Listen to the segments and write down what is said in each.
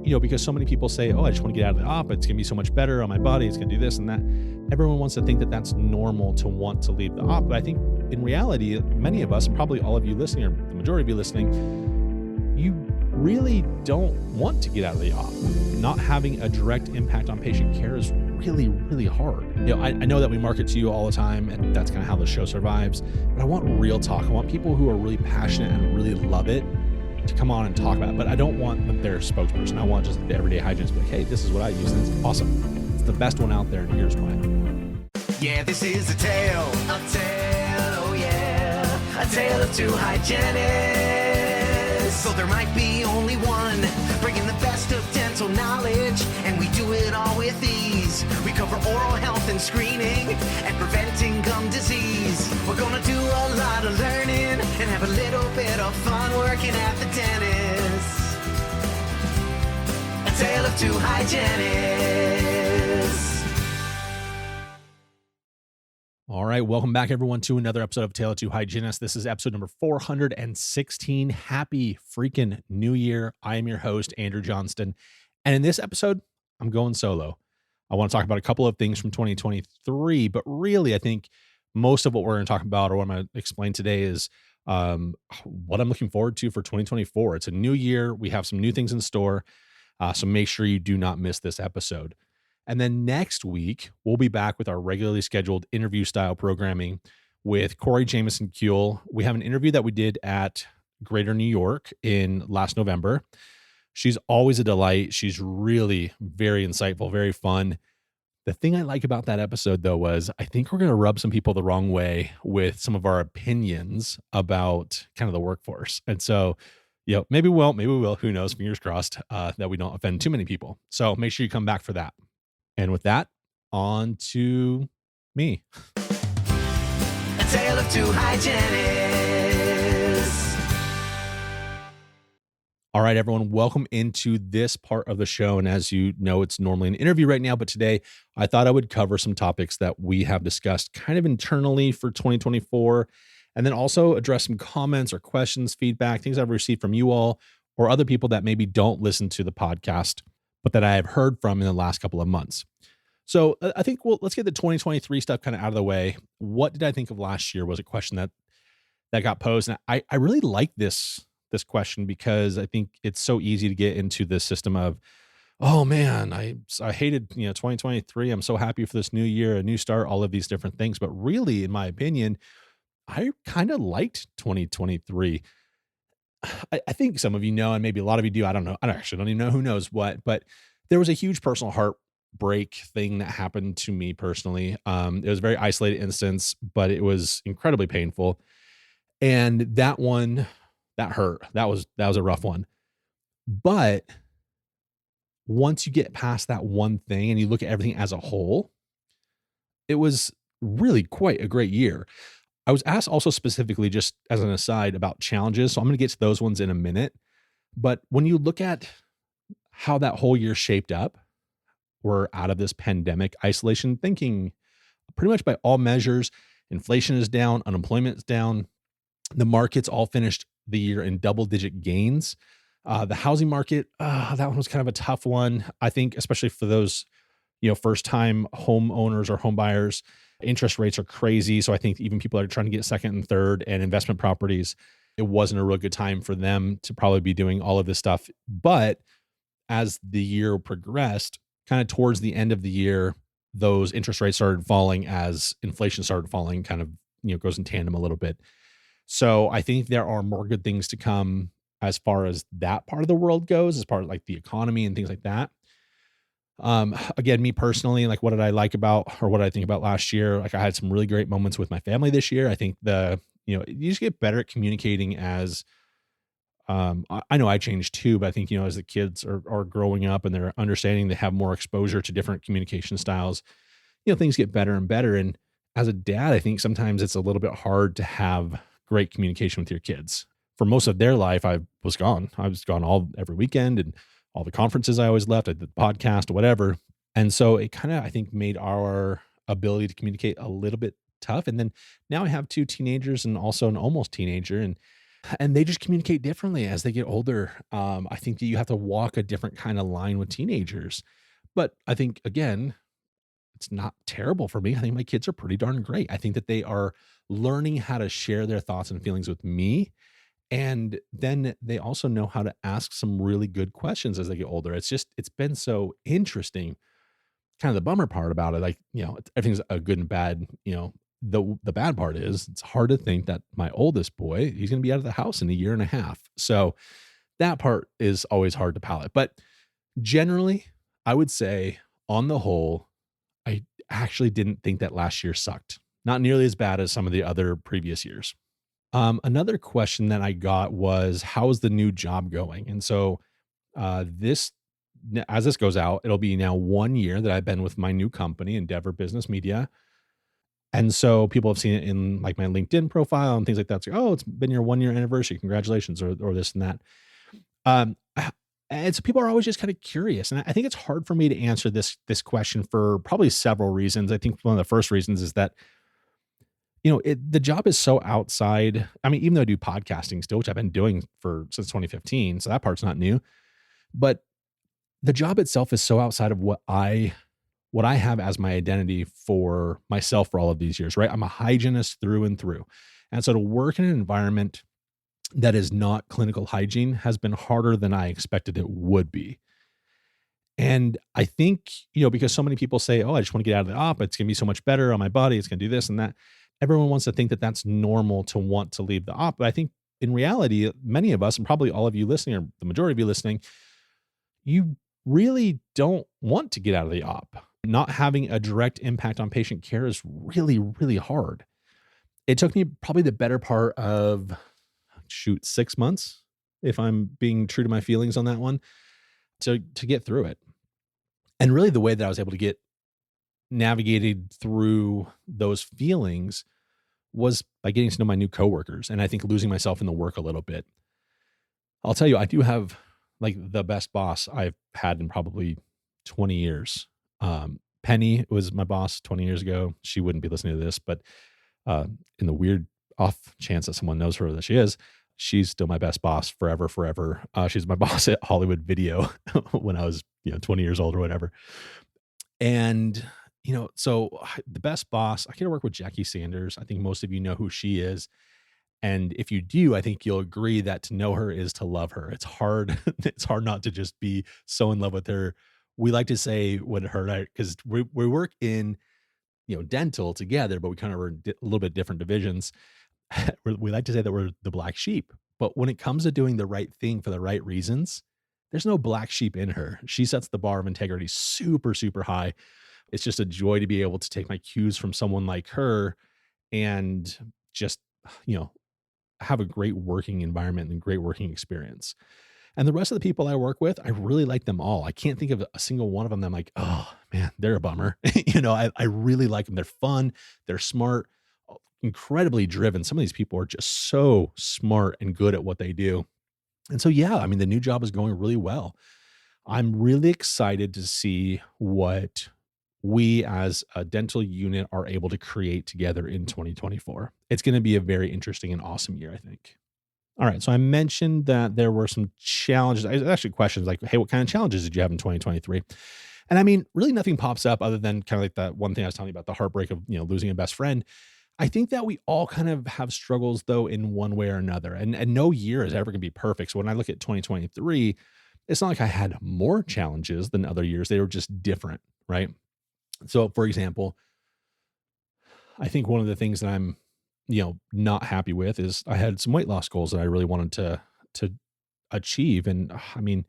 because so many people say, oh, I just want to get out of the op. It's going to be so much better on my body. It's going to do this and that. Everyone wants to think that that's normal to want to leave the op. But I think in reality, many of us, probably all of you listening, or the majority of you listening, you really don't want to get out of the op. Not having a direct impact on patient care is really, really hard. I know that we market to you all the time, and that's kind of how the show survives. But I want real talk. I want people who are really passionate and really love it to come on and talk about it. But I don't want their spokesperson. I want just the everyday hygienist to be like, hey, this is what I use, and it's awesome. It's the best one out there, and here's why. Yeah, this is a tale, oh yeah, a tale of two hygienists. So there might be only one, bringing the best of dental knowledge, and we do it all with ease. We cover oral health and screening, and preventing gum disease. We're gonna do a lot of learning, and have a little bit of fun working at the dentist. A tale of two hygienists. All right, welcome back, everyone, to another episode of Tale of Two Hygienists. This is episode number 416. Happy freaking New Year. I am your host, Andrew Johnston. And in this episode, I'm going solo. I want to talk about a couple of things from 2023, but really, I think most of what we're going to talk about, or what I'm going to explain today, is what I'm looking forward to for 2024. It's a new year. We have some new things in store, so make sure you do not miss this episode. And then next week, we'll be back with our regularly scheduled interview style programming with Corey Jameson Kuehl. We have an interview that we did at Greater New York in last November. She's always a delight. She's really very insightful, very fun. The thing I like about that episode, though, was I think we're going to rub some people the wrong way with some of our opinions about kind of the workforce. And so, maybe we will. Who knows? Fingers crossed that we don't offend too many people. So make sure you come back for that. And with that, on to me. A tale of two hygienists. All right, everyone, welcome into this part of the show. And as you know, it's normally an interview right now, but today I thought I would cover some topics that we have discussed kind of internally for 2024, and then also address some comments or questions, feedback, things I've received from you all or other people that maybe don't listen to the podcast, but that I have heard from in the last couple of months. So I think, let's get the 2023 stuff kind of out of the way. What did I think of last year was a question that got posed. And I really like this question because I think it's so easy to get into this system of, oh man, I hated, 2023. I'm so happy for this new year, a new start, all of these different things. But really, in my opinion, I kind of liked 2023. I think some of you know, and maybe a lot of you do. I don't know. I actually don't even know who knows what, but there was a huge personal heartbreak thing that happened to me personally. It was a very isolated instance, but it was incredibly painful. And that one, that hurt. That was a rough one. But once you get past that one thing and you look at everything as a whole, it was really quite a great year. I was asked also specifically, just as an aside, about challenges. So I'm going to get to those ones in a minute. But when you look at how that whole year shaped up, we're out of this pandemic isolation thinking pretty much by all measures. Inflation is down, unemployment is down. The markets all finished the year in double-digit gains. The housing market, that one was kind of a tough one. I think, especially for those, first-time homeowners or home buyers. Interest rates are crazy. So I think even people that are trying to get second and third and investment properties, it wasn't a real good time for them to probably be doing all of this stuff. But as the year progressed, kind of towards the end of the year, those interest rates started falling as inflation started falling, kind of, goes in tandem a little bit. So I think there are more good things to come as far as that part of the world goes, as part of like the economy and things like that. Again, me personally, like what did I like about, or what did I think about last year? Like I had some really great moments with my family this year. I think you just get better at communicating as, I know I changed too, but I think, as the kids are growing up and they're understanding, they have more exposure to different communication styles, things get better and better. And as a dad, I think sometimes it's a little bit hard to have great communication with your kids. For most of their life, I was gone every weekend, and all the conferences I always left, I did the podcast, whatever. And so it kind of, I think, made our ability to communicate a little bit tough. And then now I have two teenagers and also an almost teenager. And And they just communicate differently as they get older. I think that you have to walk a different kind of line with teenagers. But I think, again, it's not terrible for me. I think my kids are pretty darn great. I think that they are learning how to share their thoughts and feelings with me. And then they also know how to ask some really good questions as they get older. It's been so interesting. Kind of the bummer part about it, like, everything's a good and bad, the bad part is it's hard to think that my oldest boy, he's going to be out of the house in a year and a half. So that part is always hard to palate. But generally, I would say on the whole, I actually didn't think that last year sucked. Not nearly as bad as some of the other previous years. Another question that I got was, how's the new job going? And so this as this goes out, it'll be now 1 year that I've been with my new company, Endeavor Business Media. And so people have seen it in like my LinkedIn profile and things like that. It's like, oh, it's been your 1 year anniversary. Congratulations, or this and that. Um, and so people are always just kind of curious. And I think it's hard for me to answer this question for probably several reasons. I think one of the first reasons is that, the job is so outside. I mean, even though I do podcasting still, which I've been doing since 2015, so that part's not new. But the job itself is so outside of what I have as my identity for myself for all of these years, right? I'm a hygienist through and through. And so to work in an environment that is not clinical hygiene has been harder than I expected it would be. And I think, because so many people say, oh, I just want to get out of the op. It's going to be so much better on my body. It's going to do this and that. Everyone wants to think that that's normal to want to leave the op. But I think in reality, many of us, and probably all of you listening, or the majority of you listening, you really don't want to get out of the op. Not having a direct impact on patient care is really, really hard. It took me probably the better part of, 6 months, if I'm being true to my feelings on that one, to get through it. And really the way that I was able to get navigated through those feelings was by getting to know my new coworkers, and I think losing myself in the work a little bit. I'll tell you, I do have like the best boss I've had in probably 20 years. Penny was my boss 20 years ago. She wouldn't be listening to this, but in the weird off chance that someone knows her that she is, she's still my best boss forever, forever. She's my boss at Hollywood Video when I was, 20 years old or whatever. And, so the best boss, I get to work with Jackie Sanders. I think most of you know who she is. And if you do, I think you'll agree that to know her is to love her. It's hard. It's hard not to just be so in love with her. We like to say when her, because we work in, dental together, but we kind of are a little bit different divisions. We like to say that we're the black sheep, but when it comes to doing the right thing for the right reasons, there's no black sheep in her. She sets the bar of integrity super, super high. It's just a joy to be able to take my cues from someone like her and just, have a great working environment and great working experience. And the rest of the people I work with, I really like them all. I can't think of a single one of them that I'm like, oh man, they're a bummer. I really like them. They're fun. They're smart, incredibly driven. Some of these people are just so smart and good at what they do. And so, yeah, I mean, the new job is going really well. I'm really excited to see what we as a dental unit are able to create together in 2024. It's going to be a very interesting and awesome year, I think. All right. So I mentioned that there were some challenges, actually questions like, hey, what kind of challenges did you have in 2023? And I mean, really nothing pops up other than kind of like that one thing I was telling you about, the heartbreak of, losing a best friend. I think that we all kind of have struggles though in one way or another, and no year is ever going to be perfect. So when I look at 2023, it's not like I had more challenges than other years. They were just different, right? So for example, I think one of the things that I'm, not happy with is I had some weight loss goals that I really wanted to achieve. And I mean,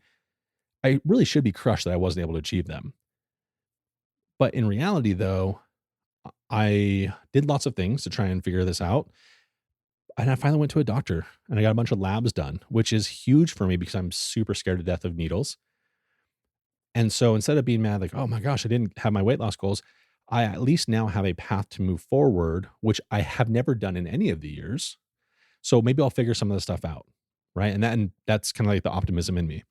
I really should be crushed that I wasn't able to achieve them. But in reality though, I did lots of things to try and figure this out. And I finally went to a doctor and I got a bunch of labs done, which is huge for me because I'm super scared to death of needles. And so instead of being mad, like, oh my gosh, I didn't have my weight loss goals, I at least now have a path to move forward, which I have never done in any of the years. So maybe I'll figure some of the stuff out. Right. And that's kind of like the optimism in me.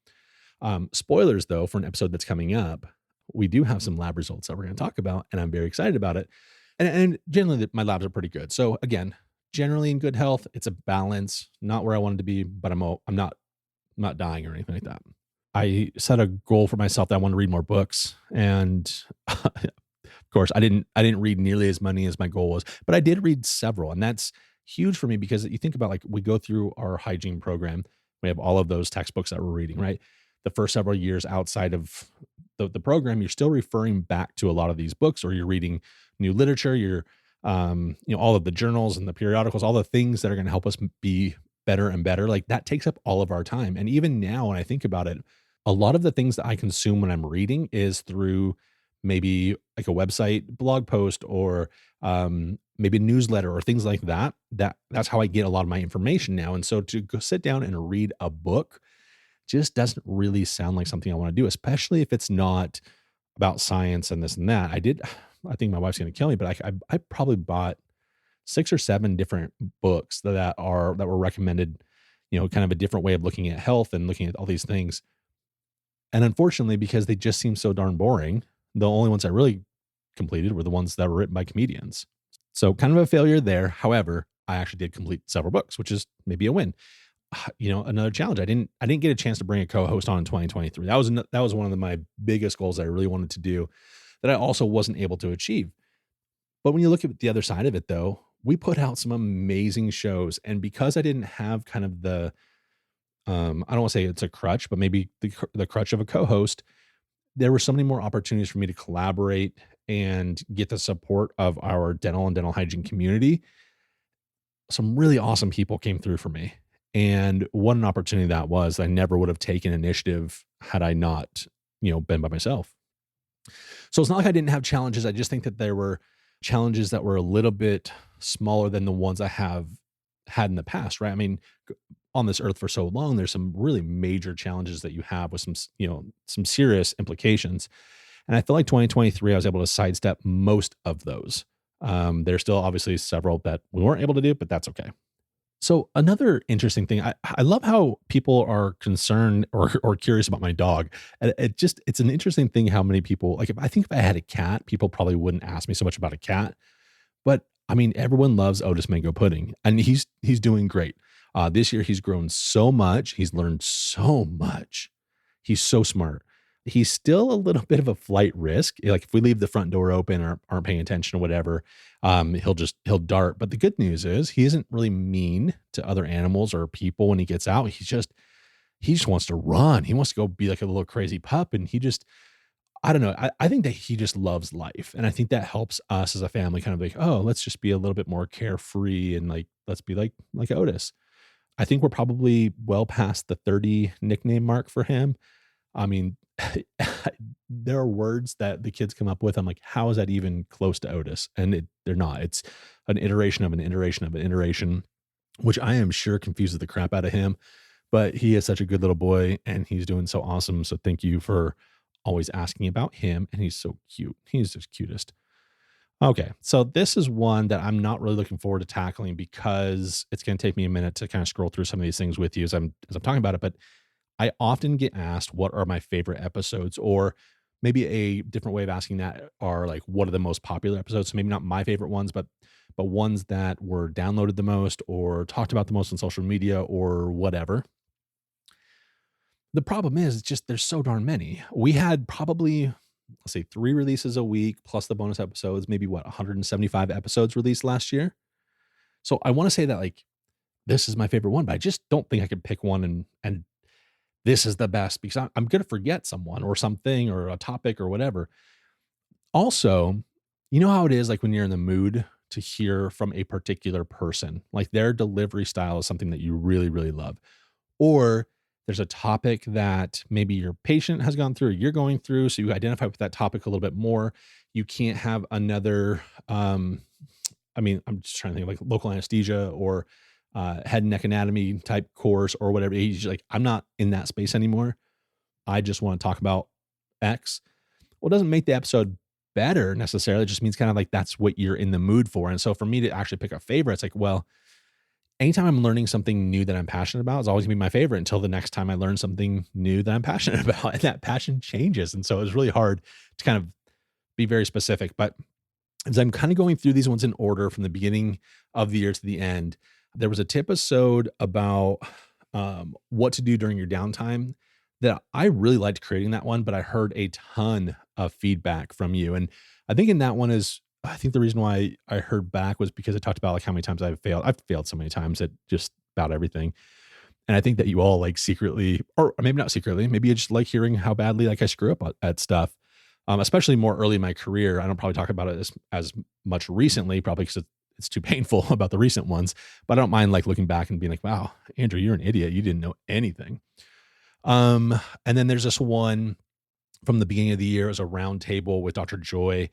Spoilers though, for an episode that's coming up, we do have some lab results that we're going to talk about, and I'm very excited about it. And generally my labs are pretty good. So again, generally in good health. It's a balance, not where I wanted to be, but I'm not dying or anything like that. I set a goal for myself that I wanted to read more books, and of course, I didn't read nearly as many as my goal was, but I did read several, and that's huge for me because you think about, like, we go through our hygiene program, we have all of those textbooks that we're reading, right? The first several years outside of the program, you're still referring back to a lot of these books, or you're reading new literature, you're all of the journals and the periodicals, all the things that are going to help us be better and better. Like, that takes up all of our time. And even now, when I think about it, a lot of the things that I consume when I'm reading is through maybe like a website blog post, or maybe a newsletter or things like that. That's how I get a lot of my information now. And so to go sit down and read a book just doesn't really sound like something I want to do, especially if it's not about science and this and that. I think my wife's going to kill me, but I probably bought 6 or 7 different books that were recommended, kind of a different way of looking at health and looking at all these things. And unfortunately, because they just seem so darn boring, the only ones I really completed were the ones that were written by comedians. So kind of a failure there. However, I actually did complete several books, which is maybe a win. Another challenge. I didn't get a chance to bring a co-host on in 2023. That was one of my biggest goals that I really wanted to do, that I also wasn't able to achieve. But when you look at the other side of it, though, we put out some amazing shows, and because I didn't have kind of the I don't want to say it's a crutch, but maybe the crutch of a co-host, there were so many more opportunities for me to collaborate and get the support of our dental and dental hygiene community. Some really awesome people came through for me. And what an opportunity that was. I never would have taken initiative had I not, been by myself. So it's not like I didn't have challenges. I just think that there were challenges that were a little bit smaller than the ones I have had in the past, right? I mean, on this earth for so long, there's some really major challenges that you have with some serious implications. And I feel like 2023, I was able to sidestep most of those. There's still obviously several that we weren't able to do, but that's okay. So another interesting thing, I love how people are concerned or curious about my dog. And it's an interesting thing how many people, like, if I had a cat, people probably wouldn't ask me so much about a cat. But I mean, everyone loves Otis Mango Pudding, and he's doing great. This year he's grown so much. He's learned so much. He's so smart. He's still a little bit of a flight risk. Like, if we leave the front door open or aren't paying attention or whatever, he'll dart. But the good news is he isn't really mean to other animals or people when he gets out. He just wants to run. He wants to go be like a little crazy pup. And I don't know. I think that he just loves life. And I think that helps us as a family kind of like, oh, let's just be a little bit more carefree, and like, let's be like Otis. I think we're probably well past the 30 nickname mark for him. I mean, there are words that the kids come up with. I'm like, how is that even close to Otis? And they're not. It's an iteration of an iteration of an iteration, which I am sure confuses the crap out of him. But he is such a good little boy, and he's doing so awesome. So thank you for always asking about him. And he's so cute. He's just cutest. Okay, so this is one that I'm not really looking forward to tackling because it's going to take me a minute to kind of scroll through some of these things with you as I'm talking about it. But I often get asked what are my favorite episodes, or maybe a different way of asking that are like, what are the most popular episodes? So maybe not my favorite ones, but ones that were downloaded the most or talked about the most on social media or whatever. The problem is just there's so darn many. We had probably, let's say, 3 releases a week plus the bonus episodes, maybe 175 episodes released last year. So I want to say that, like, this is my favorite one, but I just don't think I could pick one and this is the best, because I'm going to forget someone or something or a topic or whatever. Also, you know how it is, like, when you're in the mood to hear from a particular person, like their delivery style is something that you really, really love. Or there's a topic that maybe your patient has gone through or you're going through, so you identify with that topic a little bit more. You can't have another, I'm just trying to think of like local anesthesia or head and neck anatomy type course or whatever. He's like, I'm not in that space anymore. I just want to talk about X. Well, it doesn't make the episode better necessarily. It just means kind of like that's what you're in the mood for. And so for me to actually pick a favorite, it's like, well, anytime I'm learning something new that I'm passionate about, is always gonna be my favorite until the next time I learn something new that I'm passionate about. And that passion changes. And so it's really hard to kind of be very specific. But as I'm kind of going through these ones in order from the beginning of the year to the end, there was a tip episode about what to do during your downtime that I really liked creating that one, but I heard a ton of feedback from you. And I think in that one is, I think the reason why I heard back was because I talked about like how many times I've failed. I've failed so many times at just about everything. And I think that you all like secretly, or maybe not secretly, maybe you just like hearing how badly like I screw up at stuff. Especially more early in my career. I don't probably talk about it as much recently, probably because it's too painful about the recent ones. But I don't mind like looking back and being like, wow, Andrew, you're an idiot. You didn't know anything. And then there's this one from the beginning of the year. It was a round table with Dr. Joy,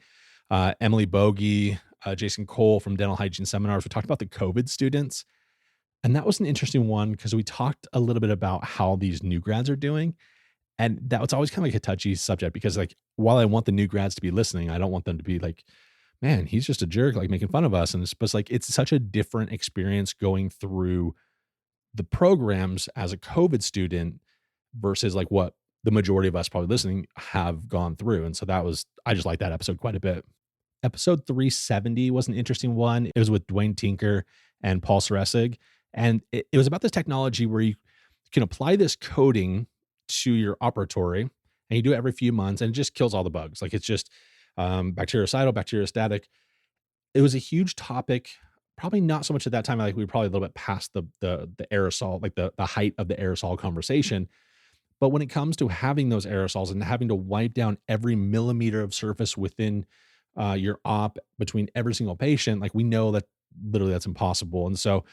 Emily Bogey, Jason Cole from Dental Hygiene Seminars. We talked about the COVID students. And that was an interesting one because we talked a little bit about how these new grads are doing. And that was always kind of like a touchy subject because like, while I want the new grads to be listening, I don't want them to be like, man, he's just a jerk, like making fun of us. And it's just like, it's such a different experience going through the programs as a COVID student versus like what the majority of us probably listening have gone through. And so I just like that episode quite a bit. Episode 370 was an interesting one. It was with Dwayne Tinker and Paul Saresig. And it was about this technology where you can apply this coding to your operatory and you do it every few months and it just kills all the bugs. Like it's just bactericidal, bacteriostatic. It was a huge topic. Probably not so much at that time. Like we were probably a little bit past the aerosol, like the height of the aerosol conversation. But when it comes to having those aerosols and having to wipe down every millimeter of surface within your op between every single patient, like we know that literally that's impossible. And so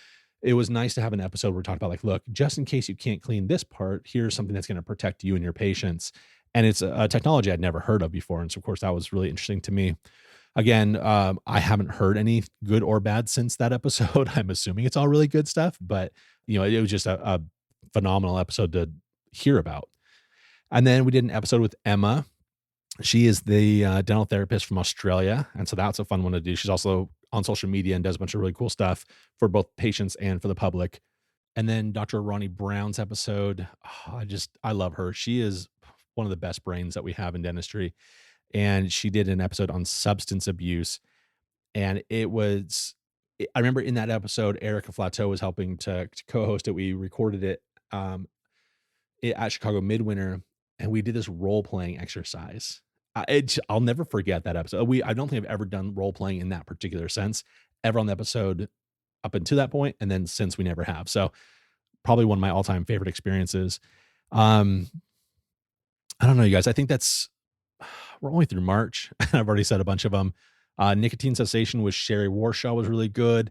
it was nice to have an episode where we talked about like, look, just in case you can't clean this part, here's something that's going to protect you and your patients. And it's a technology I'd never heard of before. And so of course that was really interesting to me. Again, I haven't heard any good or bad since that episode. I'm assuming it's all really good stuff, but it was just a phenomenal episode to hear about. And then we did an episode with Emma. She is the dental therapist from Australia. And so that's a fun one to do. She's also on social media and does a bunch of really cool stuff for both patients and for the public. And then Dr. Ronnie Brown's episode, I love her. She is one of the best brains that we have in dentistry. And she did an episode on substance abuse. And I remember in that episode, Erica Flateau was helping to co-host it. We recorded it at Chicago Midwinter, and we did this role-playing exercise. I'll never forget that episode. I don't think I've ever done role-playing in that particular sense ever on the episode up until that point, and then since we never have. So probably one of my all-time favorite experiences. I don't know, you guys. I think we're only through March. I've already said a bunch of them. Nicotine Cessation with Sherry Warshaw was really good,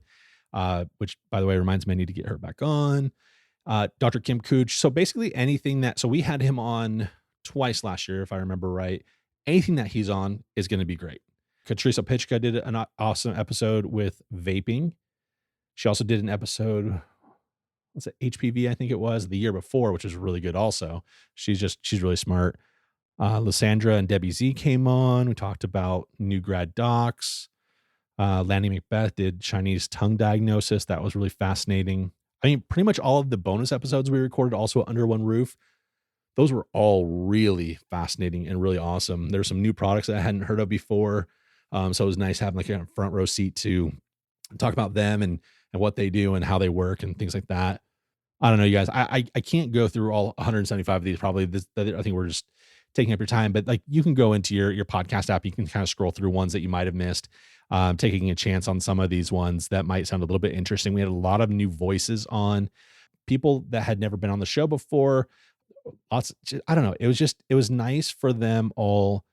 which, by the way, reminds me I need to get her back on. Dr. Kim Cooch. So basically so we had him on twice last year, if I remember right. Anything that he's on is going to be great. Katrisa Pitchka did an awesome episode with vaping. She also did an episode, what's it, HPV, I think it was, the year before, which was really good also. She's really smart. Lysandra and Debbie Z came on. We talked about new grad docs. Lanny Macbeth did Chinese tongue diagnosis. That was really fascinating. I mean, pretty much all of the bonus episodes we recorded also under one roof, those were all really fascinating and really awesome. There's some new products that I hadn't heard of before. So it was nice having like a front row seat to talk about them and what they do and how they work and things like that. I don't know, you guys, I can't go through all 175 of these. Probably I think we're just taking up your time, but like you can go into your podcast app. You can kind of scroll through ones that you might've missed, taking a chance on some of these ones that might sound a little bit interesting. We had a lot of new voices on, people that had never been on the I don't know. It was nice for them all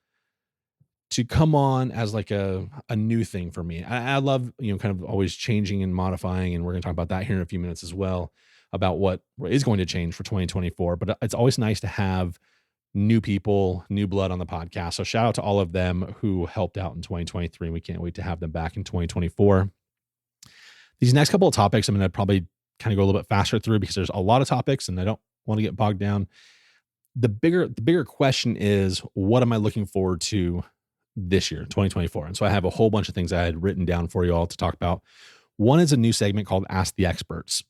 to come on as like a new thing for me. I love, kind of always changing and modifying. And we're going to talk about that here in a few minutes as well, about what is going to change for 2024. But it's always nice to have new people, new blood on the podcast. So shout out to all of them who helped out in 2023. We can't wait to have them back in 2024. These next couple of topics, I'm going to probably kind of go a little bit faster through because there's a lot of topics and I don't want to get bogged down. The bigger question is, what am I looking forward to this year, 2024? And so I have a whole bunch of things I had written down for you all to talk about. One is a new segment called Ask the Experts.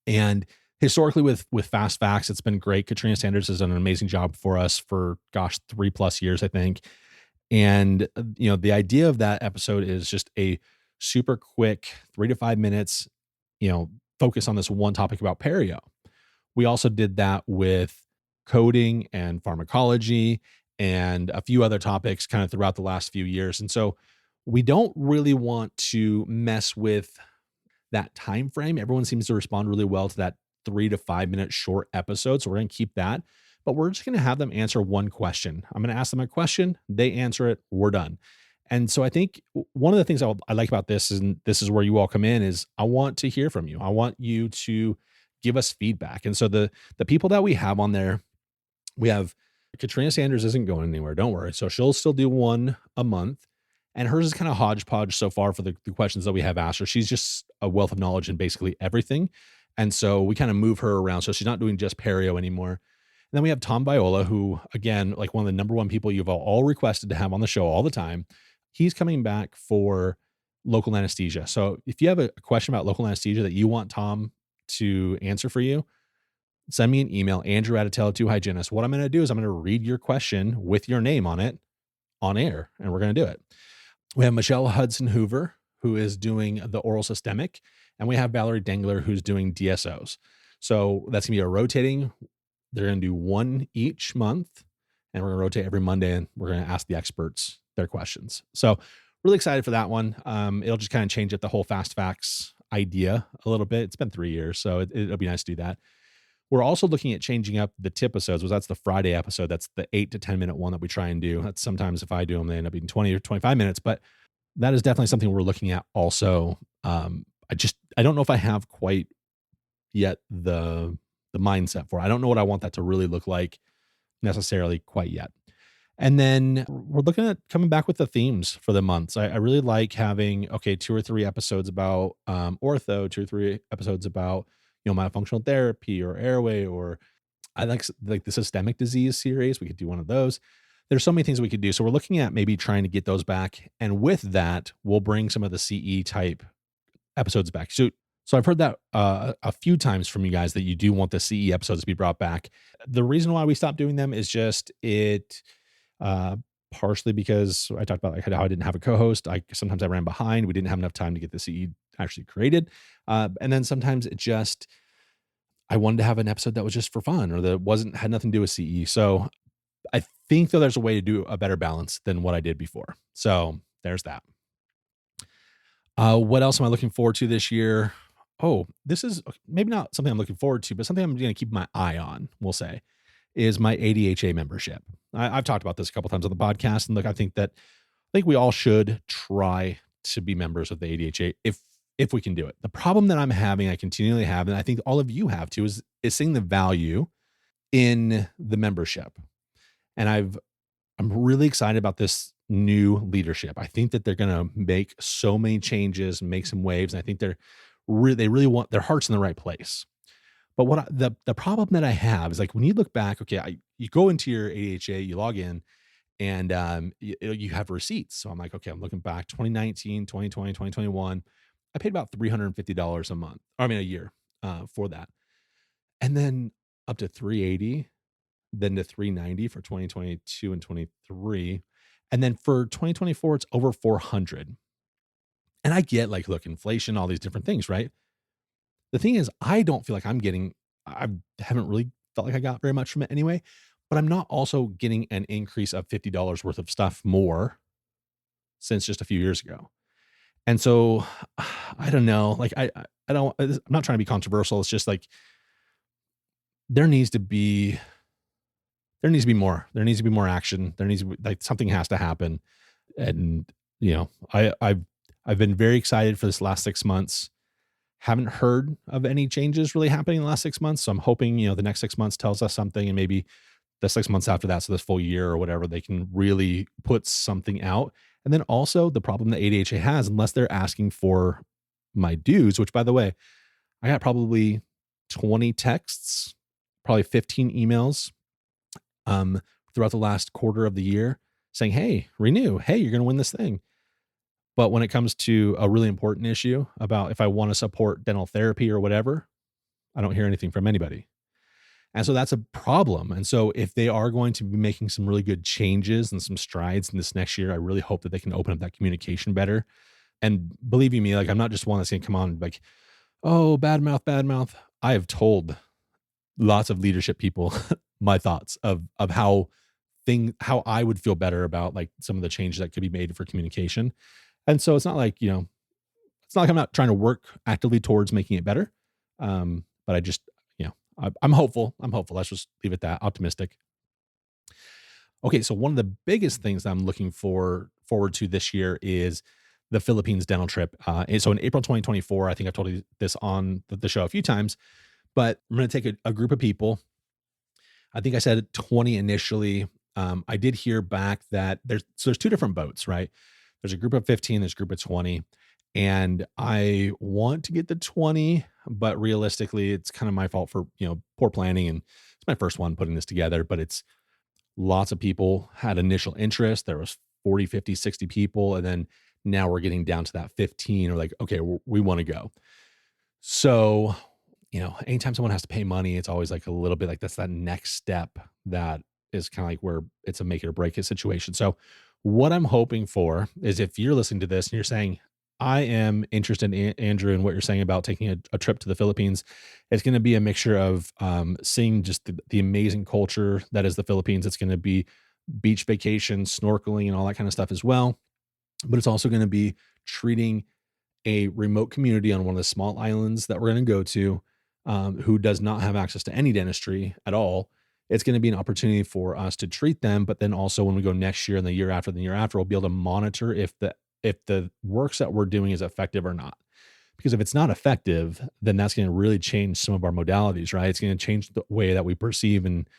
And historically with Fast Facts, it's been great. Katrina Sanders has done an amazing job for us for 3+ years, I think. And, the idea of that episode is just a super quick 3 to 5 minutes, you know, focus on this one topic about perio. We also did that with coding and pharmacology and a few other topics kind of throughout the last few years. And so we don't really want to mess with that time frame. Everyone seems to respond really well to that 3 to 5 minute short episode. So we're going to keep that, but we're just going to have them answer one question. I'm going to ask them a question, they answer it, we're done. And so I think one of the things I like about this, and this is where you all come in, is I want to hear from you. I want you to give us feedback. And so the people that we have on there, we have Katrina Sanders isn't going anywhere. Don't worry. So she'll still do one a month. And hers is kind of hodgepodge so far for the questions that we have asked her. She's just a wealth of knowledge in basically everything. And so we kind of move her around. So she's not doing just perio anymore. And then we have Tom Viola, who, again, like one of the number one people you've all requested to have on the show all the time. He's coming back for local anesthesia. So if you have a question about local anesthesia that you want Tom to answer for you, send me an email, Andrew@Tele2Hygienist. What I'm going to do is I'm going to read your question with your name on it on air, and we're going to do it. We have Michelle Hudson Hoover, who is doing the oral systemic, and we have Valerie Dengler, who's doing DSOs. So that's going to be a rotating. They're going to do one each month, and we're going to rotate every Monday, and we're going to ask the experts their questions. So really excited for that one. It'll just kind of change up the whole Fast Facts idea a little bit. It's been 3 years, so it'll be nice to do that. We're also looking at changing up the tip episodes. That's the Friday episode. That's the 8 to 10 minute one that we try and do. That's sometimes if I do them, they end up being 20 or 25 minutes, but that is definitely something we're looking at also. I don't know if I have quite yet the mindset for it. I don't know what I want that to really look like necessarily quite yet. And then we're looking at coming back with the themes for the months. I really like having, 2 or 3 episodes about ortho, 2 or 3 episodes about, myofunctional therapy or airway, or I like the systemic disease series. We could do one of those. There's so many things we could do. So we're looking at maybe trying to get those back. And with that, we'll bring some of the CE type episodes back. So I've heard that a few times from you guys that you do want the CE episodes to be brought back. The reason why we stopped doing them is just partially because I talked about how I didn't have a co-host. Sometimes I ran behind. We didn't have enough time to get the CE actually created. And then sometimes I wanted to have an episode that was just for fun or that had nothing to do with CE. So I think though there's a way to do a better balance than what I did before. So there's that. What else am I looking forward to this year? Oh, this is maybe not something I'm looking forward to, but something I'm going to keep my eye on, we'll say, is my ADHA membership. I've talked about this a couple times on the podcast, and look, I think we all should try to be members of the ADHA if we can do it. The problem that I'm having, I continually have, and I think all of you have too, is seeing the value in the membership. And I'm really excited about this new leadership. I think that they're going to make so many changes and make some waves. And I think they really want their hearts in the right place. But the problem that I have is like, when you look back, you go into your ADHA, you log in, and you have receipts. So I'm like, I'm looking back 2019, 2020, 2021. I paid about $350 a month, a year, for that. And then up to $380, then to $390 for 2022 and 23. And then for 2024, it's over $400. And I get inflation, all these different things, right? The thing is, I don't feel like I haven't really felt like I got very much from it anyway, but I'm not also getting an increase of $50 worth of stuff more since just a few years ago. And so I don't know, I'm not trying to be controversial. It's just there needs to be more. There needs to be more action. There needs to be something has to happen. And I've been very excited for this last 6 months. Haven't heard of any changes really happening in the last 6 months. So I'm hoping, the next 6 months tells us something, and maybe the 6 months after that, so this full year or whatever, they can really put something out. And then also the problem that ADHA has, unless they're asking for my dues, which by the way, I got probably 20 texts, probably 15 emails, throughout the last quarter of the year saying, hey, renew. Hey, you're going to win this thing. But when it comes to a really important issue about if I want to support dental therapy or whatever, I don't hear anything from anybody. And so that's a problem. And so if they are going to be making some really good changes and some strides in this next year, I really hope that they can open up that communication better. And believe you me, like I'm not just one that's going to come on and be like, oh, bad mouth, bad mouth. I have told lots of leadership people my thoughts of how I would feel better about like some of the changes that could be made for communication. And so it's not like, it's not like I'm not trying to work actively towards making it better. But I just, I'm hopeful. I'm hopeful. Let's just leave it that optimistic. Okay. So one of the biggest things I'm looking forward to this year is the Philippines dental trip. And so in April 2024, I think I've told you this on the show a few times, but I'm going to take a group of people. I think I said 20 initially. I did hear back that there's two different boats, right? There's a group of 15, there's a group of 20. And I want to get the 20, but realistically, it's kind of my fault for, poor planning. And it's my first one putting this together, but it's lots of people had initial interest. There was 40, 50, 60 people. And then now we're getting down to that 15 or like, okay, we want to go. So, anytime someone has to pay money, it's always like a little bit like that's that next step that is kind of like where it's a make it or break it situation. So what I'm hoping for is if you're listening to this and you're saying, I am interested in Andrew and what you're saying about taking a trip to the Philippines. It's going to be a mixture of seeing just the amazing culture that is the Philippines. It's going to be beach vacation, snorkeling, and all that kind of stuff as well. But it's also going to be treating a remote community on one of the small islands that we're going to go to, who does not have access to any dentistry at all. It's going to be an opportunity for us to treat them. But then also when we go next year and the year after, we'll be able to monitor if the works that we're doing is effective or not. Because if it's not effective, then that's going to really change some of our modalities, right? It's going to change the way that we perceive and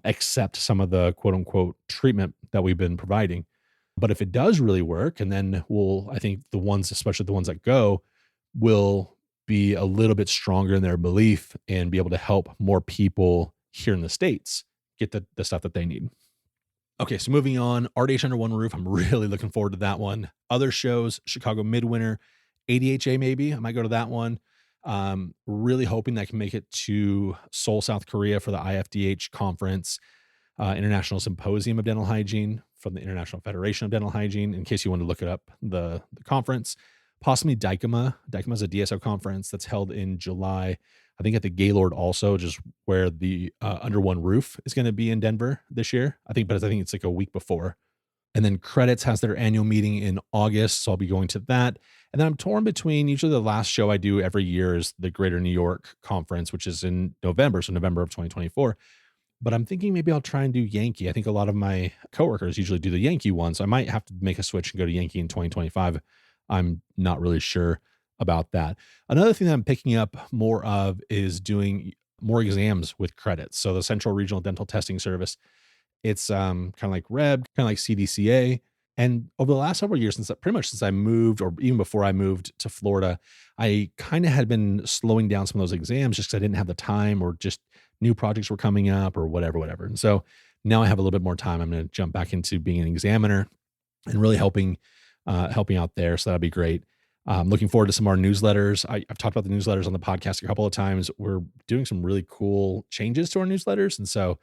accept some of the quote unquote treatment that we've been providing. But if it does really work, and then I think the ones, especially the ones that go, will be a little bit stronger in their belief and be able to help more people here in the States get the stuff that they need. Okay, so moving on, RDH Under One Roof. I'm really looking forward to that one. Other shows, Chicago Midwinter, ADHA maybe. I might go to that one. Really hoping that I can make it to Seoul, South Korea for the IFDH conference, International Symposium of Dental Hygiene from the International Federation of Dental Hygiene, in case you want to look it up, the conference. Possibly DICOMA. DICOMA is a DSO conference that's held in July, I think at the Gaylord also, just where the Under One Roof is going to be in Denver this year. I think it's like a week before. And then Credits has their annual meeting in August, so I'll be going to that. And then I'm torn between, usually the last show I do every year is the Greater New York Conference, which is in November, so November of 2024. But I'm thinking maybe I'll try and do Yankee. I think a lot of my coworkers usually do the Yankee one, so I might have to make a switch and go to Yankee in 2025. I'm not really sure about that. Another thing that I'm picking up more of is doing more exams with Credits. So the Central Regional Dental Testing Service, it's kind of like REB, kind of like CDCA. And over the last several years, since I moved, or even before I moved to Florida, I kind of had been slowing down some of those exams just because I didn't have the time, or just new projects were coming up, or whatever. And so now I have a little bit more time. I'm going to jump back into being an examiner and really helping out there. So that'll be great. Looking forward to some more newsletters. I've talked about the newsletters on the podcast a couple of times. We're doing some really cool changes to our newsletters. And so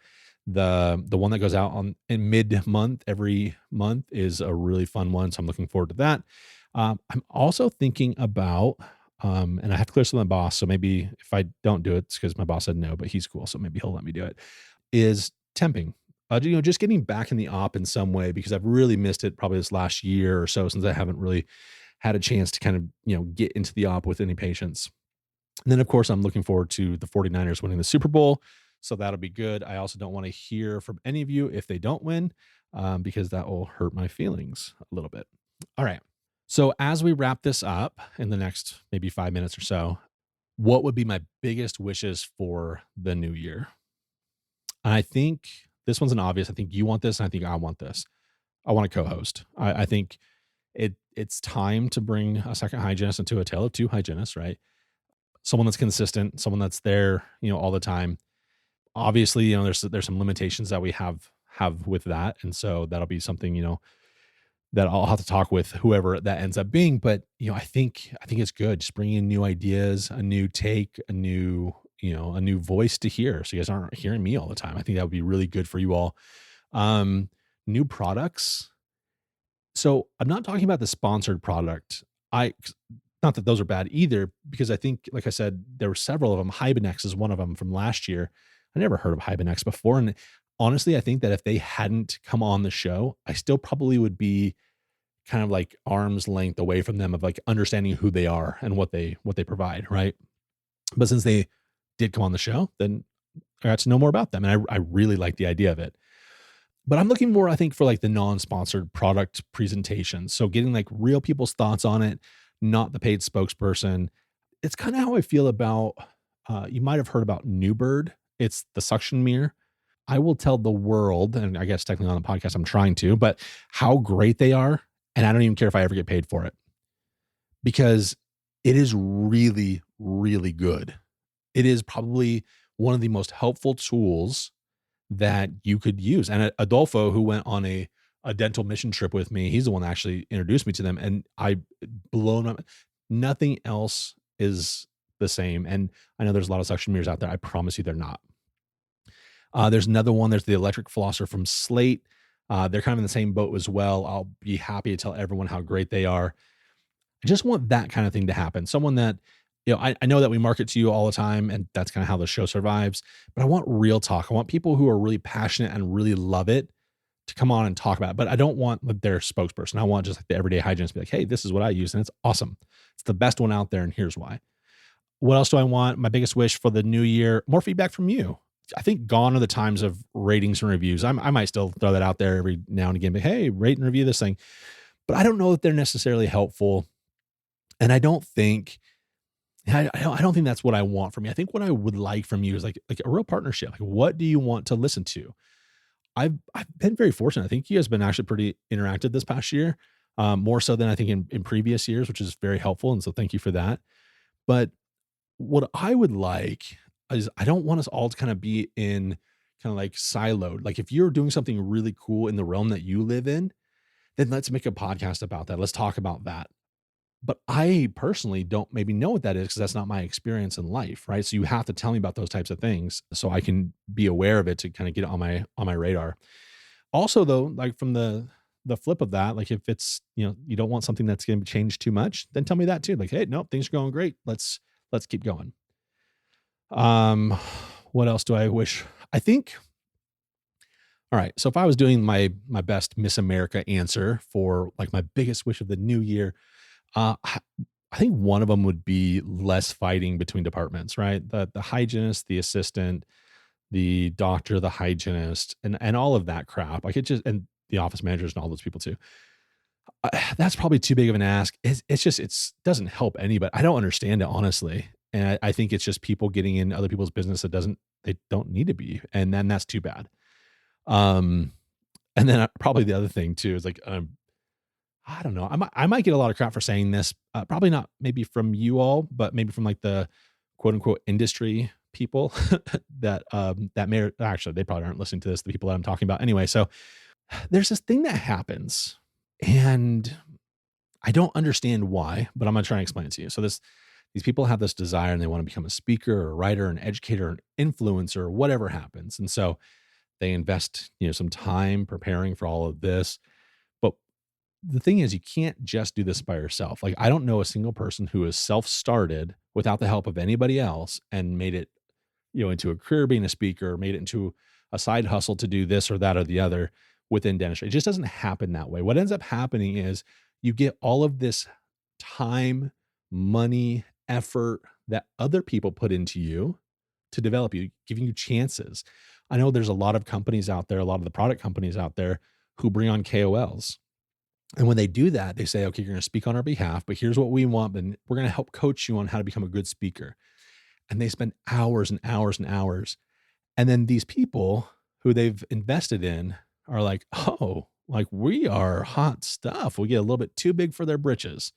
the one that goes out in mid-month every month is a really fun one. So I'm looking forward to that. I'm also thinking about, and I have to clear some with my boss. So maybe if I don't do it, it's because my boss said no, but he's cool. So maybe he'll let me do it, is temping. Just getting back in the op in some way, because I've really missed it probably this last year or so, since I haven't really had a chance to kind of, get into the op with any patients. And then of course, I'm looking forward to the 49ers winning the Super Bowl. So that'll be good. I also don't want to hear from any of you if they don't win, because that will hurt my feelings a little bit. All right. So as we wrap this up in the next maybe 5 minutes or so, what would be my biggest wishes for the new year? I think this one's an obvious. I think you want this, and I think I want this. I want to co-host. I think it's time to bring a second hygienist into a tale of two hygienists, right? Someone that's consistent, someone that's there, all the time. Obviously, there's some limitations that we have with that, and so that'll be something, that I'll have to talk with whoever that ends up being. But I think it's good, just bringing in new ideas, a new take, a new a new voice to hear. So you guys aren't hearing me all the time. I think that would be really good for you all. Um, New products. So I'm not talking about the sponsored product. Not that those are bad either, because I think, like I said, there were several of them. Hybenex is one of them from last year. I never heard of Hybenex before. And honestly, I think that if they hadn't come on the show, I still probably would be kind of like arm's length away from them of like understanding who they are and what they provide, right? But since they did come on the show, then I got to know more about them. And I really like the idea of it. But I'm looking more, I think, for like the non-sponsored product presentation. So getting like real people's thoughts on it, not the paid spokesperson. It's kind of how I feel about, you might have heard about Newbird. It's the suction mirror. I will tell the world, and I guess technically on the podcast, I'm trying to, but how great they are. And I don't even care if I ever get paid for it, because it is really, really good. It is probably one of the most helpful tools that you could use. And Adolfo, who went on a dental mission trip with me, he's the one that actually introduced me to them. And I blown up. Nothing else is the same. And I know there's a lot of suction mirrors out there. I promise you they're not. There's another one. There's the electric flosser from Slate. They're kind of in the same boat as well. I'll be happy to tell everyone how great they are. I just want that kind of thing to happen. Someone that, I know that we market to you all the time, and that's kind of how the show survives, but I want real talk. I want people who are really passionate and really love it to come on and talk about it. But I don't want like their spokesperson. I want just like the everyday hygienist to be like, hey, this is what I use and it's awesome. It's the best one out there, and here's why. What else do I want? My biggest wish for the new year, more feedback from you. I think gone are the times of ratings and reviews. I might still throw that out there every now and again, but hey, rate and review this thing. But I don't know that they're necessarily helpful. And I don't think that's what I want from you. I think what I would like from you is like a real partnership. Like, what do you want to listen to? I've been very fortunate. I think you guys have been actually pretty interactive this past year, more so than I think in previous years, which is very helpful. And so thank you for that. But what I would like is, I don't want us all to kind of be in kind of like siloed. Like if you're doing something really cool in the realm that you live in, then let's make a podcast about that. Let's talk about that. But I personally don't maybe know what that is, because that's not my experience in life, right? So you have to tell me about those types of things so I can be aware of it, to kind of get it on my radar. Also, though, like from the flip of that, like if it's, you don't want something that's going to change too much, then tell me that too. Like, hey, no, things are going great. Let's keep going. What else do I wish? I think, all right. So if I was doing my best Miss America answer for like my biggest wish of the new year, I think one of them would be less fighting between departments, right? The hygienist, the assistant, the doctor, the hygienist, and all of that crap. Like and the office managers and all those people too. That's probably too big of an ask. It doesn't help anybody. I don't understand it, honestly. And I think it's just people getting in other people's business they don't need to be. And then that's too bad. And then probably the other thing too is like, I don't know. I might get a lot of crap for saying this. Probably not maybe from you all, but maybe from like the quote unquote industry people that may, actually, they probably aren't listening to this, the people that I'm talking about anyway. So there's this thing that happens, and I don't understand why, but I'm going to try and explain it to you. So these people have this desire, and they want to become a speaker or a writer, an educator, an influencer, or whatever happens. And so they invest, some time preparing for all of this. But the thing is, you can't just do this by yourself. Like, I don't know a single person who has self-started without the help of anybody else and made it, into a career being a speaker, made it into a side hustle to do this or that or the other within dentistry. It just doesn't happen that way. What ends up happening is you get all of this time, money, effort that other people put into you to develop you, giving you chances. I know there's a lot of companies out there, a lot of the product companies out there who bring on KOLs. And when they do that, they say, okay, you're going to speak on our behalf, but here's what we want. And we're going to help coach you on how to become a good speaker. And they spend hours and hours and hours. And then these people who they've invested in are like, oh, like we are hot stuff. We get a little bit too big for their britches.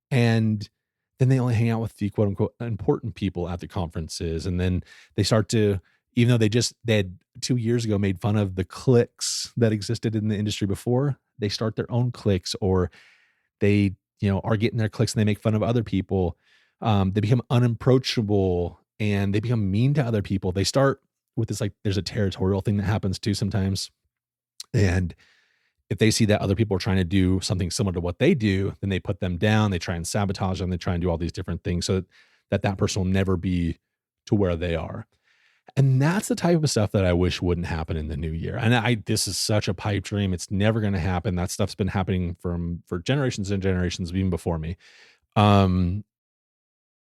And then they only hang out with the quote unquote important people at the conferences. And then they start to, even though they had 2 years ago made fun of the cliques that existed in the industry before, they start their own cliques, or they, are getting their cliques and they make fun of other people. They become unapproachable and they become mean to other people. They start with this, like, there's a territorial thing that happens too sometimes. And if they see that other people are trying to do something similar to what they do, then they put them down. They try and sabotage them. They try and do all these different things so that that person will never be to where they are. And that's the type of stuff that I wish wouldn't happen in the new year. And this is such a pipe dream. It's never going to happen. That stuff's been happening for generations and generations, even before me.